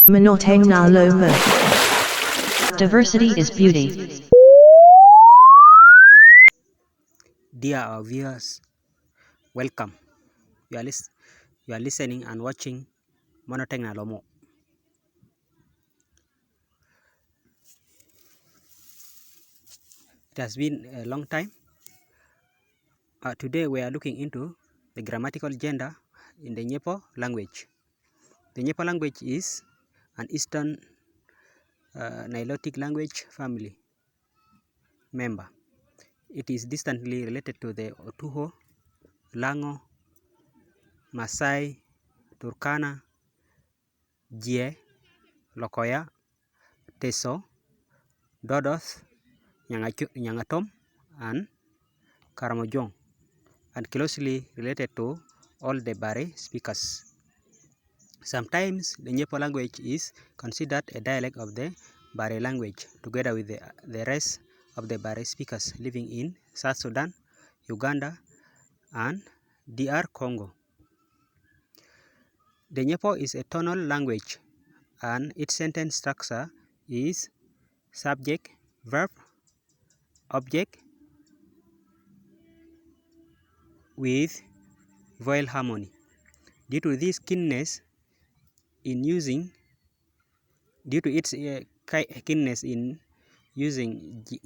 Menoteng na lomo. Diversity is beauty. Dear our viewers, welcome. You are listening and watching Monoteng Lomo. It has been a long time. Today we are looking into the grammatical gender in the Nyepo language. The Nyepo language is an Eastern Nilotic language family member. It is distantly related to the Otuho, Lango, Masai, Turkana, Jie, Lokoya, Teso, Dodoth, Nyangatom, and Karamojong, and closely related to all the Bare speakers. Sometimes the Nyepo language is considered a dialect of the Bare language, together with the rest of the Bare speakers living in South Sudan, Uganda, and DR Congo. The Nyepo is a tonal language, and its sentence structure is subject, verb, object, with vowel harmony. Due to its keenness in using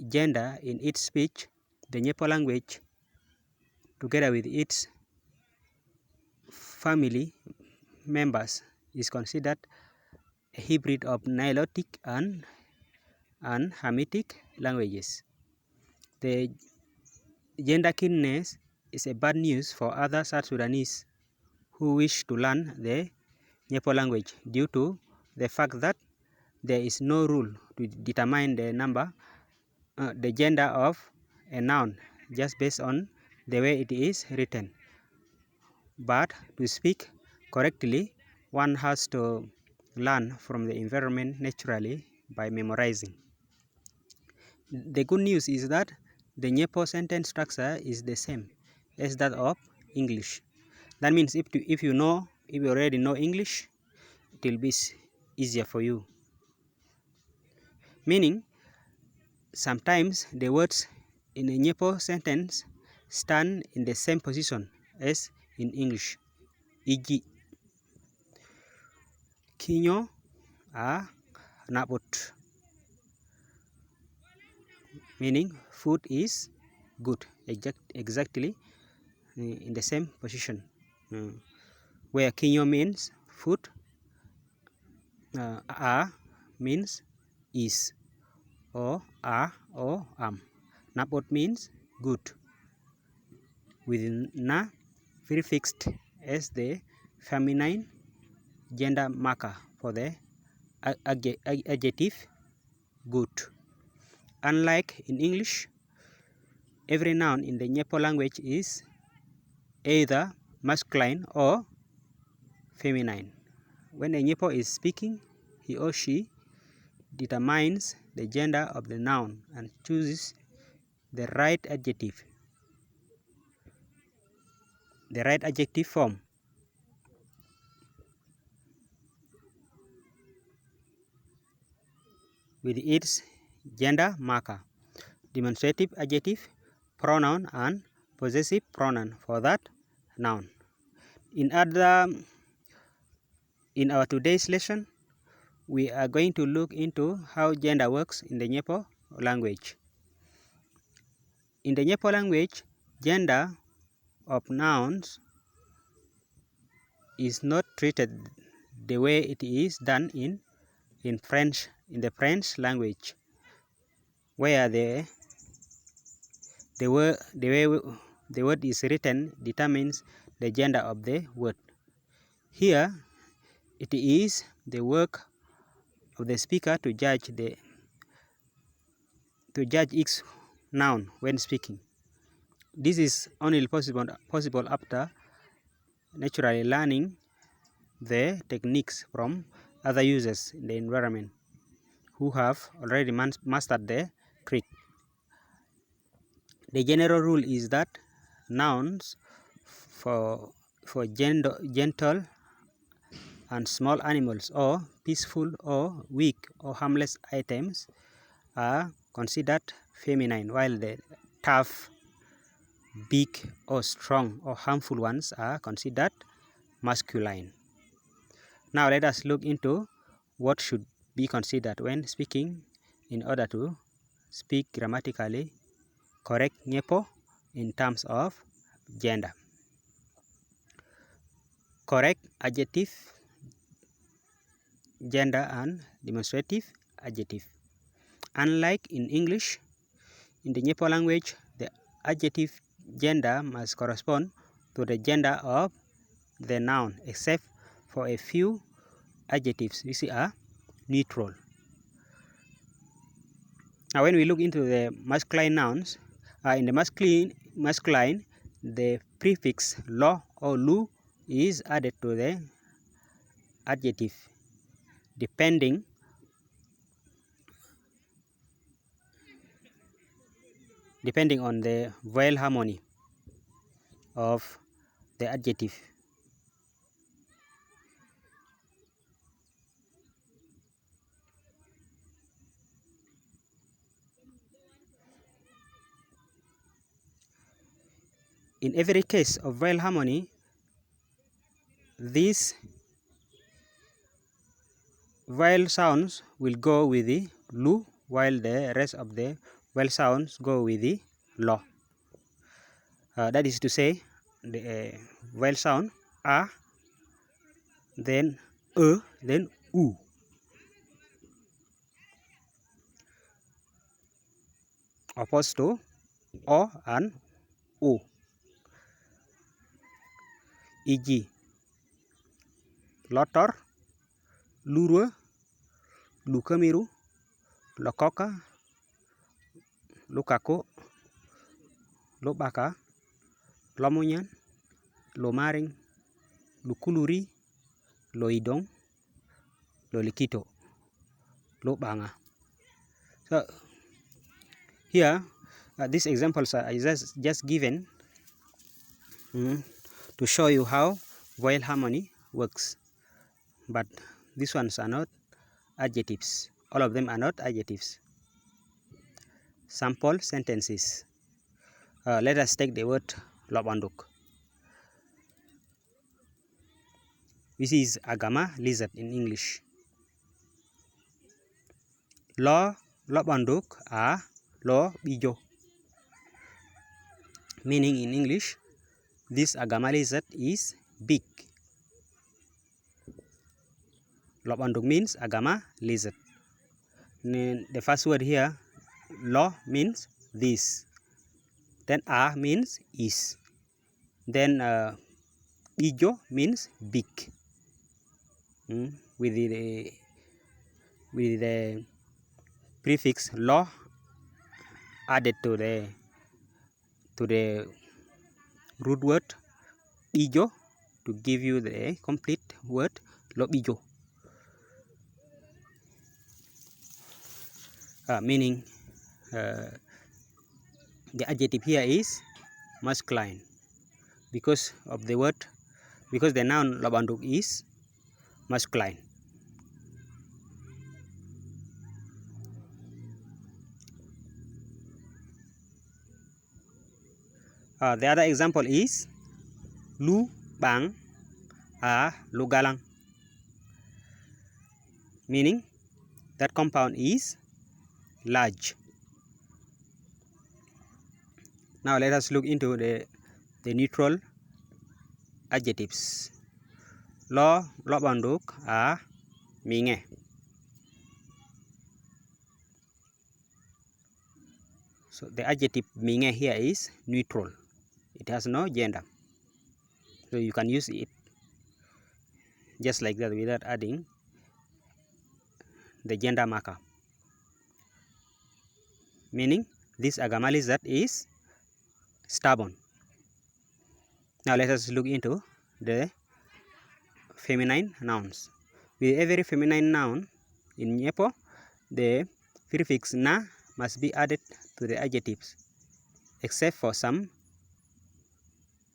gender in its speech, the Nyepo language, together with its family members, is considered a hybrid of Nilotic and Hamitic languages. The gender keenness is a bad news for other South Sudanese who wish to learn the Nyepo language, due to the fact that there is no rule to determine the gender of a noun just based on the way it is written. But to speak correctly, one has to learn from the environment naturally by memorizing. The good news is that the Nyepo sentence structure is the same as that of English. That means if you already know English, it will be easier for you. Meaning, sometimes the words in a Nyepo sentence stand in the same position as in English. E.g., kinyo a napot, meaning food is good, exactly in the same position. Where kinyo means food, a means is, or are, or am. Napot means good, with na prefixed as the feminine gender marker for the adjective good. Unlike in English, every noun in the Nyepo language is either masculine or feminine. When a Nyepo is speaking, he or she determines the gender of the noun and chooses the right adjective form. With its gender marker, demonstrative adjective, pronoun, and possessive pronoun for that noun. In our today's lesson, we are going to look into how gender works in the Nyepo language. In the Nyepo language, gender of nouns is not treated the way it is done in the French language, where the way the word is written determines the gender of the word. Here, it is the work of the speaker to judge each noun when speaking. This is only possible after naturally learning the techniques from other users in the environment who have already mastered the Greek. The general rule is that nouns for gentle and small animals, or peaceful or weak or harmless items are considered feminine, while the tough, big or strong or harmful ones are considered masculine. Now let us look into what should be considered when speaking in order to speak grammatically correct Nyepo in terms of gender. Correct adjective, gender and demonstrative adjective. Unlike in English, in the Nyepo language, the adjective gender must correspond to the gender of the noun, except for a few adjectives which are neutral. Now when we look into the masculine nouns, in the masculine, the prefix lo or lu is added to the adjective depending on the vowel harmony of the adjective. In every case of vowel harmony, these vowel sounds will go with the lu, while the rest of the vowel sounds go with the lo. That is to say, the vowel sound a, then then u. Opposed to o and o. E.g. lotor, lurua, lukamiru, lokoka, lukako, lobaka, lomunyan, lomaring, lukuluri, loidong, lolikito, lobanga. So here, these examples are just given to show you how vowel harmony works, but these ones are not adjectives. All of them are not adjectives. Sample sentences. Let us take the word lobanduk. This is agama lizard in English. Lobanduk are lo bijo, meaning in English, this agama lizard is big. Lobanduk means agama lizard. The first word here, lo means this. Then a means is. Then bijo means big. With the prefix lo added to the root word bijo to give you the complete word lo bijo. Meaning the adjective here is masculine because the noun lobanduk is masculine. The other example is lu bang lu galang, meaning that compound is large. Now let us look into the neutral adjectives. Lobanduk minge. So the adjective minge here is neutral. It has no gender. So you can use it just like that without adding the gender marker. Meaning this agama lizard is stubborn. Now let us look into the feminine nouns. With every feminine noun in Nyepo, the prefix na must be added to the adjectives, except for some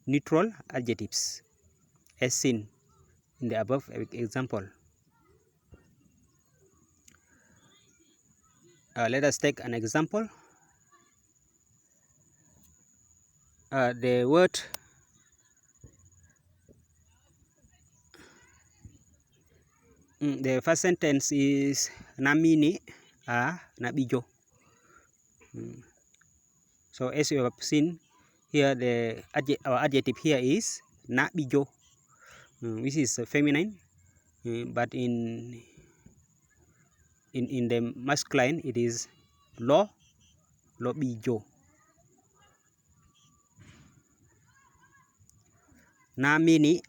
neutral adjectives, as seen in the above example. Let us take an example. The word the first sentence is namini nabijo. So as you have seen here, our adjective here is nabijo, which is feminine, but in the masculine it is lobijo. Namini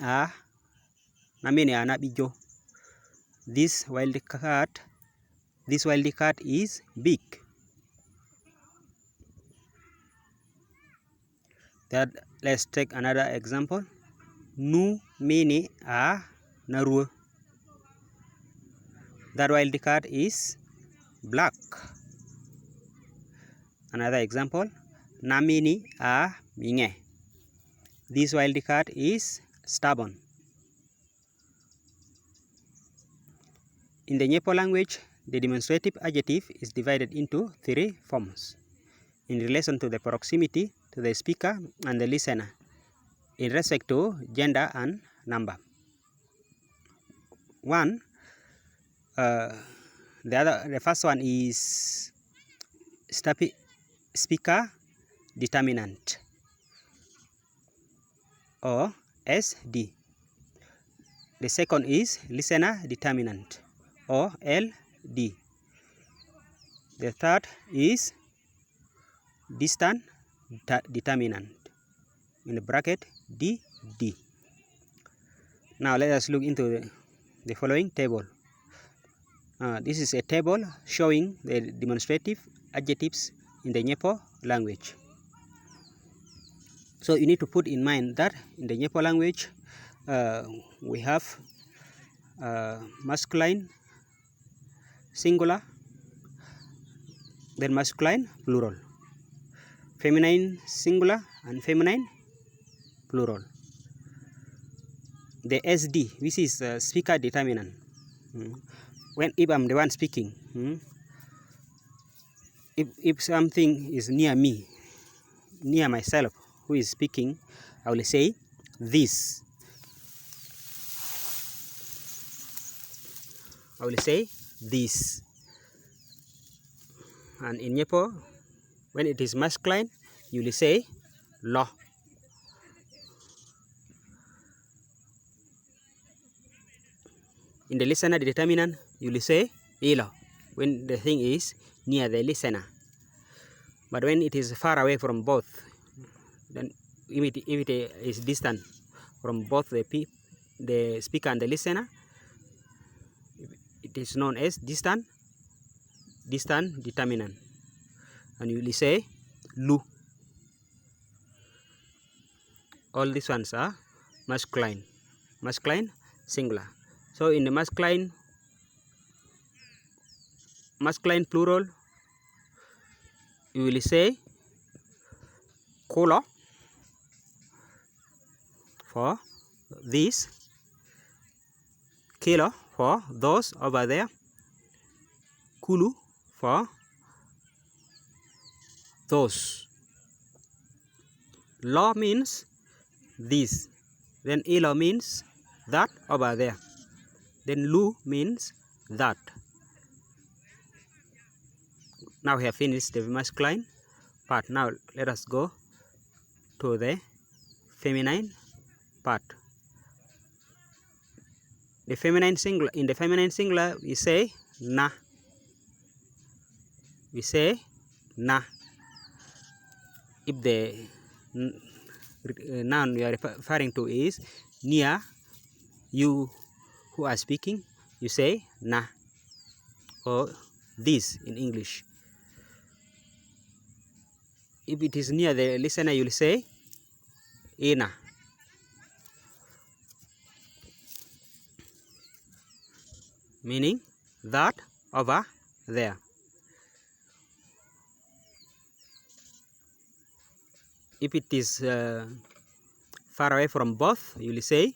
nabijo. This wild cat is big. Let's take another example. Nu mini naru. That wild cat is black. Another example. Namini minge. This wild cat is stubborn. In the Nyepo language, the demonstrative adjective is divided into 3 forms in relation to the proximity to the speaker and the listener in respect to gender and number. The first one is speaker determinant, or SD. The second is listener determinant, or LD. The third is distant determinant, in the bracket DD. Now let us look into the following table. This is a table showing the demonstrative adjectives in the Nyepo language. So you need to put in mind that in the Nyepo language we have masculine singular, then masculine plural, feminine singular and feminine plural. The SD, which is speaker determinant. If I'm the one speaking, if something is near me, near myself, who is speaking, I will say this. I will say this. And in Nyepo, when it is masculine, you will say lo. In the listener determinant, you will say ilo when the thing is near the listener. But when it is far away from both, then if it is distant from both the speaker and the listener, it is known as distant determinant, and you will say lu. All these ones are masculine singular. So in the masculine plural, you will say kolo for this, kilo for those over there, kulu for those. Lo means this, then ilo means that over there, then lu means that. Now we have finished the masculine part. Now let us go to the feminine part. The feminine singular, in the feminine singular we say na. We say na. If the noun you are referring to is near you who are speaking, you say na, or this in English. If it is near the listener, you will say ina. Meaning that over there. If it is far away from both, you will say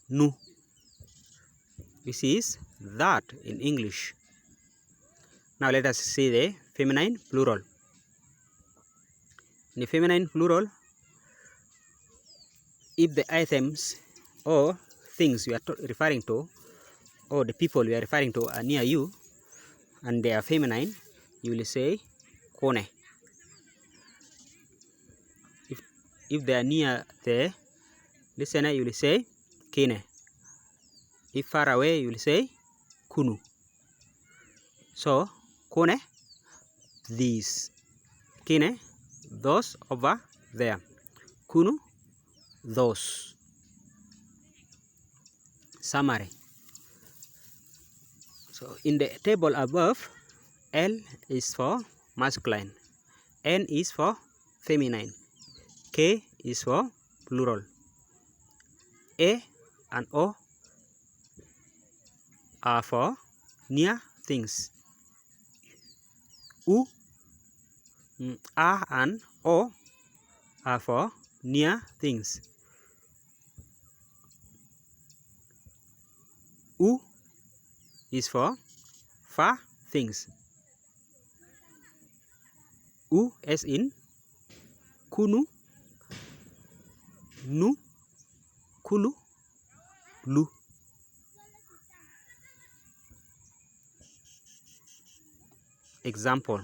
nu. which is that in English. Now let us see the feminine plural. In the feminine plural, if the items or things you are referring to, or the people you are referring to are near you and they are feminine, you will say kone. If they are near the listener, you will say kine. If far away, you will say kunu. So kone, these. Kine, those over there. Kunu, those. Summary. So in the table above, L is for masculine, N is for feminine, K is for plural, A and O are for near things, U, A and O are for near things, U is for far things, U as in kunu, nu, kulu, lu. Example.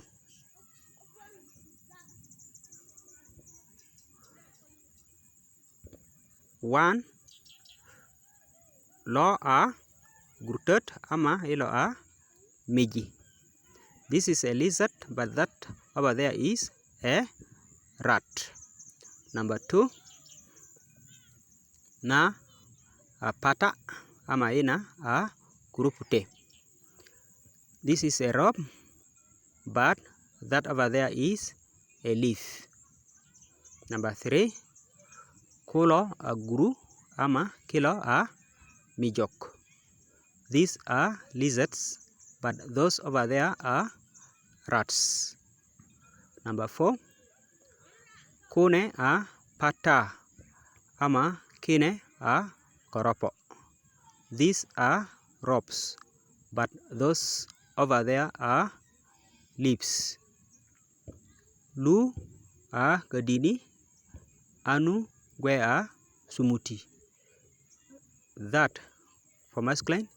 One, lo a gurtet ama ilo a meji. This is a lizard, but that over there is a rat. Number 2, na a pata ama ina a kurupute. This is a rope, but that over there is a leaf. Number 3, kulo a guru ama kilo a mijok. These are lizards, but those over there are rats. Number 4, kune a pata ama kine a koropo. These are ropes, but those over there are leaves. Lu a gadini, anu gue a sumuti. That for masculine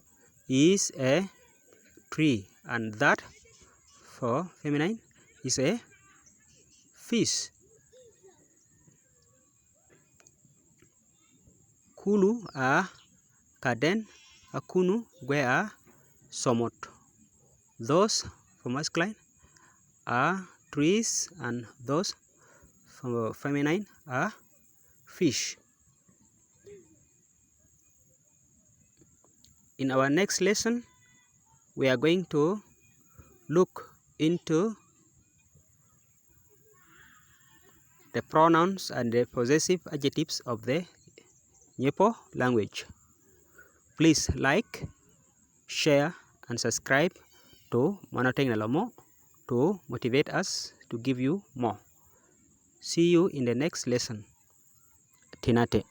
is a tree, and that for feminine is a fish. Kulu a kaden, akunu gue a somot. Those for masculine are trees, and those for feminine are fish. In our next lesson, we are going to look into the pronouns and the possessive adjectives of the Nyepo language. Please like, share, and subscribe to Manoteng Nalomo to motivate us to give you more. See you in the next lesson. Tinate.